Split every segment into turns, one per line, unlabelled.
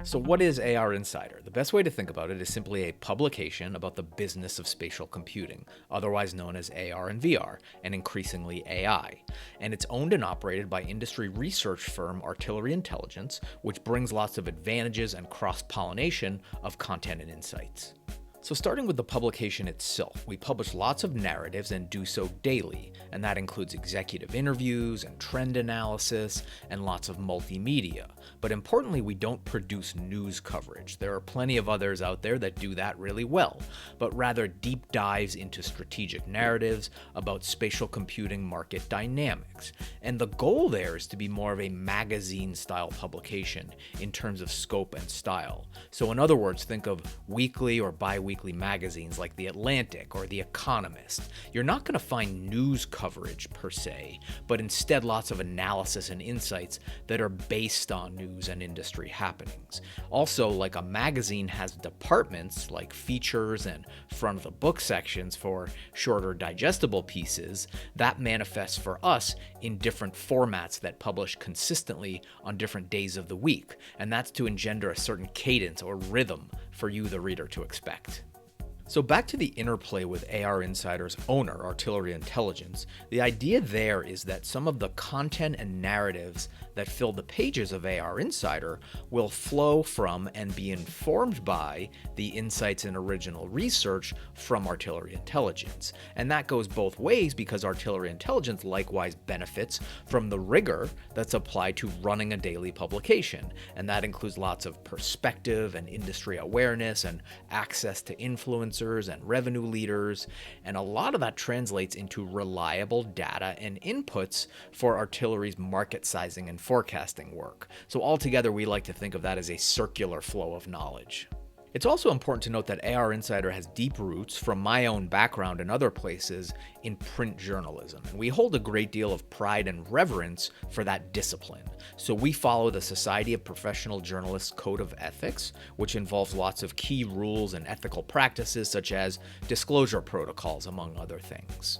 So what is AR Insider? The best way to think about it is simply a publication about the business of spatial computing, otherwise known as AR and VR, and increasingly AI. And it's owned and operated by industry research firm Artillery Intelligence, which brings lots of advantages and cross-pollination of content and insights. So starting with the publication itself, we publish lots of narratives and do so daily, and that includes executive interviews and trend analysis and lots of multimedia. But importantly, we don't produce news coverage. There are plenty of others out there that do that really well, but rather deep dives into strategic narratives about spatial computing market dynamics. And the goal there is to be more of a magazine-style publication in terms of scope and style. So in other words, think of weekly or bi-weekly magazines like The Atlantic or The Economist. You're not going to find news coverage per se, but instead lots of analysis and insights that are based on news and industry happenings. Also, like a magazine has departments like features and front of the book sections for shorter digestible pieces, that manifests for us in different formats that publish consistently on different days of the week, and that's to engender a certain cadence or rhythm for you, the reader, to expect. So back to the interplay with AR Insider's owner, Artillery Intelligence, the idea there is that some of the content and narratives that fill the pages of AR Insider will flow from and be informed by the insights and original research from Artillery Intelligence. And that goes both ways because Artillery Intelligence likewise benefits from the rigor that's applied to running a daily publication. And that includes lots of perspective and industry awareness and access to influencers and revenue leaders, and a lot of that translates into reliable data and inputs for Artillery's market sizing and forecasting work. So altogether, we like to think of that as a circular flow of knowledge. It's also important to note that AR Insider has deep roots from my own background and other places in print journalism, and we hold a great deal of pride and reverence for that discipline. So we follow the Society of Professional Journalists Code of Ethics, which involves lots of key rules and ethical practices such as disclosure protocols, among other things.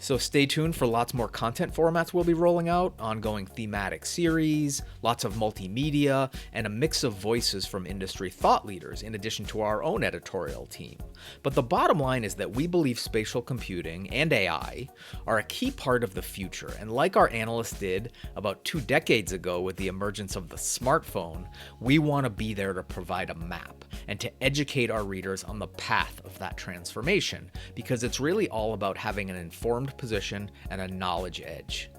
So stay tuned for lots more content formats we'll be rolling out, ongoing thematic series, lots of multimedia, and a mix of voices from industry thought leaders in addition to our own editorial team. But the bottom line is that we believe spatial computing and AI are a key part of the future, and like our analysts did about 2 decades ago with the emergence of the smartphone, we want to be there to provide a map and to educate our readers on the path of that transformation, because it's really all about having an informed position and a knowledge edge.